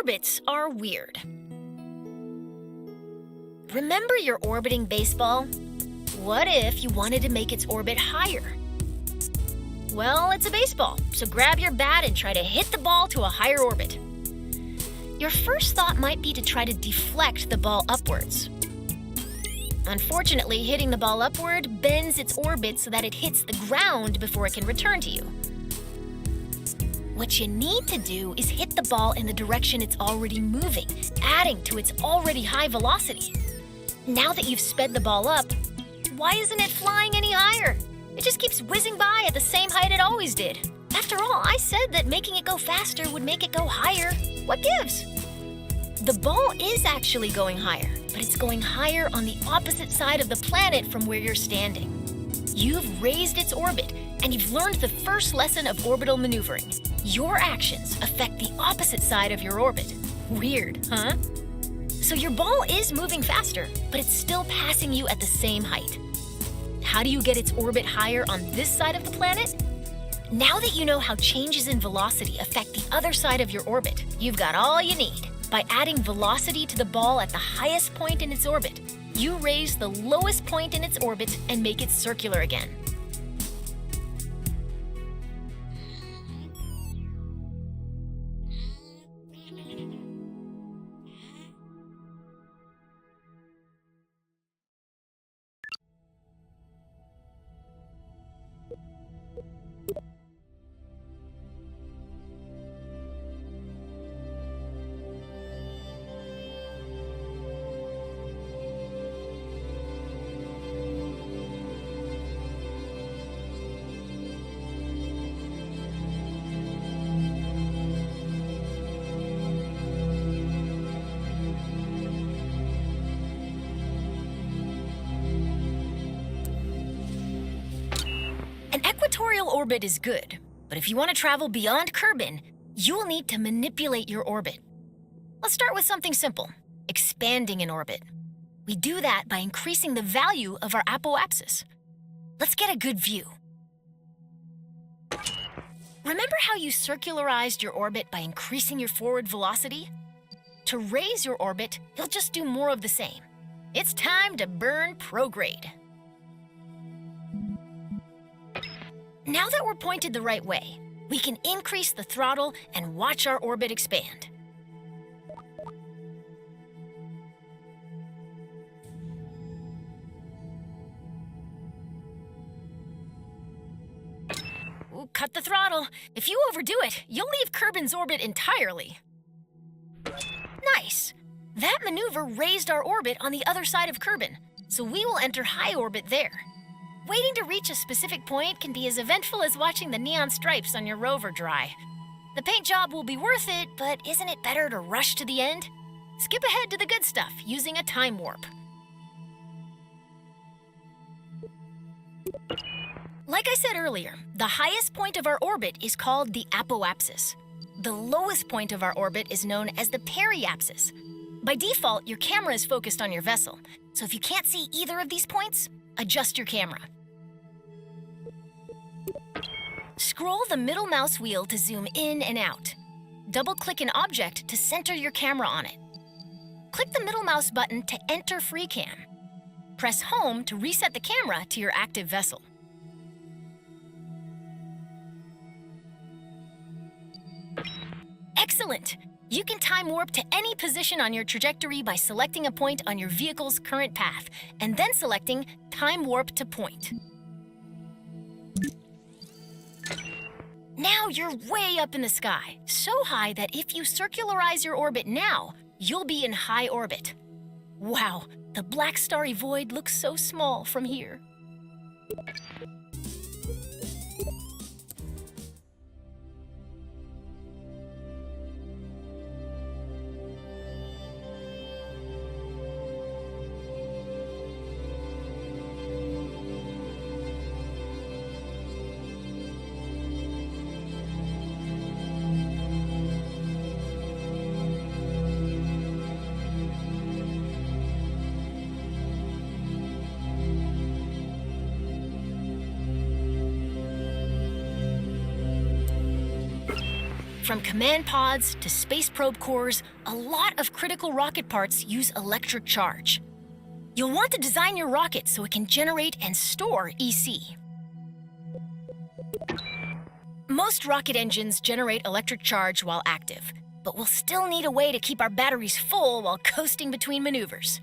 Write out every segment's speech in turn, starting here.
Orbits are weird. Remember your orbiting baseball? What if you wanted to make its orbit higher? Well, it's a baseball, so grab your bat and try to hit the ball to a higher orbit. Your first thought might be to try to deflect the ball upwards. Unfortunately, hitting the ball upward bends its orbit so that it hits the ground before it can return to you. What you need to do is hit the ball in the direction it's already moving, adding to its already high velocity. Now that you've sped the ball up, why isn't it flying any higher? It just keeps whizzing by at the same height it always did. After all, I said that making it go faster would make it go higher. What gives? The ball is actually going higher, but it's going higher on the opposite side of the planet from where you're standing. You've raised its orbit, and you've learned the first lesson of orbital maneuvering. Your actions affect the opposite side of your orbit. Weird, huh? So your ball is moving faster, but it's still passing you at the same height. How do you get its orbit higher on this side of the planet? Now that you know how changes in velocity affect the other side of your orbit, you've got all you need. By adding velocity to the ball at the highest point in its orbit, you raise the lowest point in its orbit and make it circular again. An equatorial orbit is good, but if you want to travel beyond Kerbal, you'll need to manipulate your orbit. Let's start with something simple, expanding an orbit. We do that by increasing the value of our apoapsis. Let's get a good view. Remember how you circularized your orbit by increasing your forward velocity? To raise your orbit, you'll just do more of the same. It's time to burn prograde. Now that we're pointed the right way, we can increase the throttle and watch our orbit expand. Ooh, cut the throttle. If you overdo it, you'll leave Kerbal's orbit entirely. Nice. That maneuver raised our orbit on the other side of Kerbal, so we will enter high orbit there. Waiting to reach a specific point can be as eventful as watching the neon stripes on your rover dry. The paint job will be worth it, but isn't it better to rush to the end? Skip ahead to the good stuff using a time warp. Like I said earlier, the highest point of our orbit is called the apoapsis. The lowest point of our orbit is known as the periapsis. By default, your camera is focused on your vessel, so if you can't see either of these points, adjust your camera. Scroll the middle mouse wheel to zoom in and out. Double-click an object to center your camera on it. Click the middle mouse button to enter FreeCam. Press Home to reset the camera to your active vessel. Excellent! You can time warp to any position on your trajectory by selecting a point on your vehicle's current path, and then selecting Time Warp to Point. Now you're way up in the sky, so high that if you circularize your orbit now, you'll be in high orbit. Wow, the black starry void looks so small from here. From command pods to space probe cores, a lot of critical rocket parts use electric charge. You'll want to design your rocket so it can generate and store EC. Most rocket engines generate electric charge while active, but we'll still need a way to keep our batteries full while coasting between maneuvers.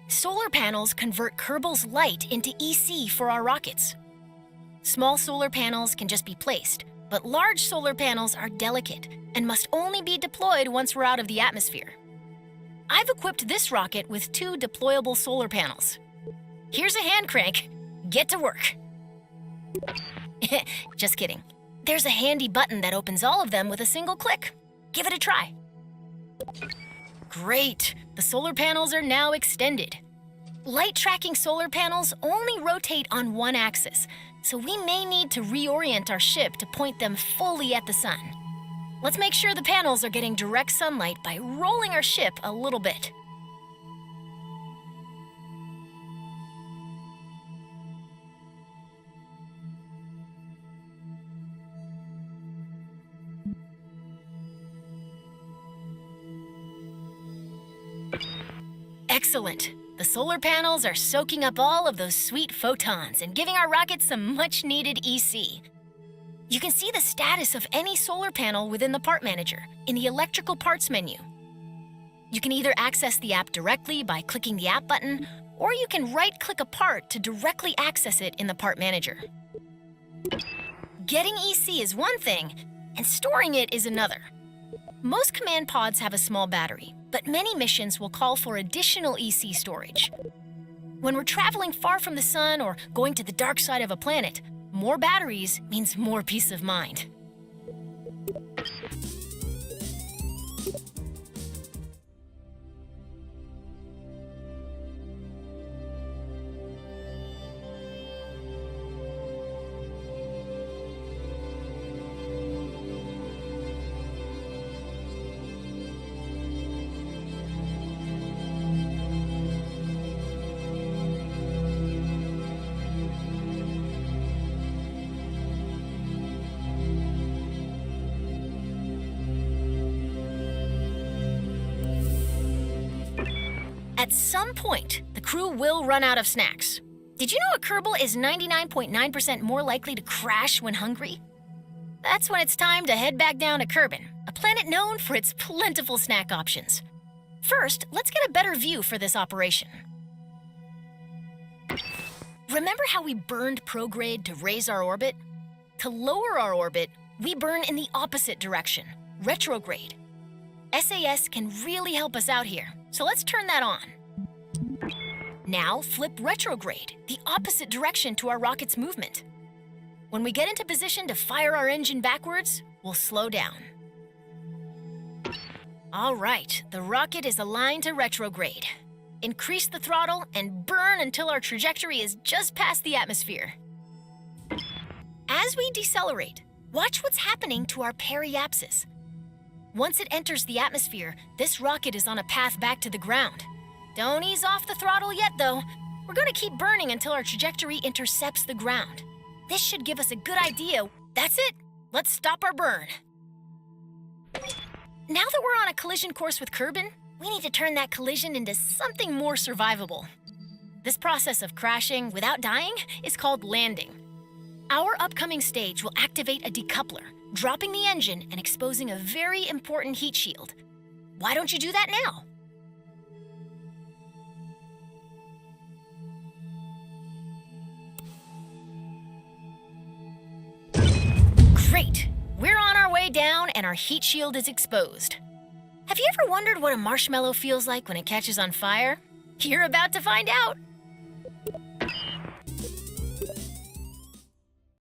Solar panels convert Kerbal's light into EC for our rockets. Small solar panels can just be placed, but large solar panels are delicate and must only be deployed once we're out of the atmosphere. I've equipped this rocket with 2 deployable solar panels. Here's a hand crank. Get to work. Just kidding. There's a handy button that opens all of them with a single click. Give it a try. Great! The solar panels are now extended. Light-tracking solar panels only rotate on one axis, so we may need to reorient our ship to point them fully at the sun. Let's make sure the panels are getting direct sunlight by rolling our ship a little bit. Excellent! The solar panels are soaking up all of those sweet photons and giving our rocket some much-needed EC. You can see the status of any solar panel within the Part Manager in the Electrical Parts menu. You can either access the app directly by clicking the app button, or you can right-click a part to directly access it in the Part Manager. Getting EC is one thing, and storing it is another. Most command pods have a small battery, but many missions will call for additional EC storage. When we're traveling far from the sun or going to the dark side of a planet, more batteries means more peace of mind. At some point, the crew will run out of snacks. Did you know a Kerbal is 99.9% more likely to crash when hungry? That's when it's time to head back down to Kerbin, a planet known for its plentiful snack options. First, let's get a better view for this operation. Remember how we burned prograde to raise our orbit? To lower our orbit, we burn in the opposite direction, retrograde. SAS can really help us out here, so let's turn that on. Now flip retrograde, the opposite direction to our rocket's movement. When we get into position to fire our engine backwards, we'll slow down. All right, the rocket is aligned to retrograde. Increase the throttle and burn until our trajectory is just past the atmosphere. As we decelerate, watch what's happening to our periapsis. Once it enters the atmosphere, this rocket is on a path back to the ground. Don't ease off the throttle yet, though. We're going to keep burning until our trajectory intercepts the ground. This should give us a good idea. That's it. Let's stop our burn. Now that we're on a collision course with Kerbin, we need to turn that collision into something more survivable. This process of crashing without dying is called landing. Our upcoming stage will activate a decoupler, dropping the engine and exposing a very important heat shield. Why don't you do that now? Great! We're on our way down and our heat shield is exposed. Have you ever wondered what a marshmallow feels like when it catches on fire? You're about to find out!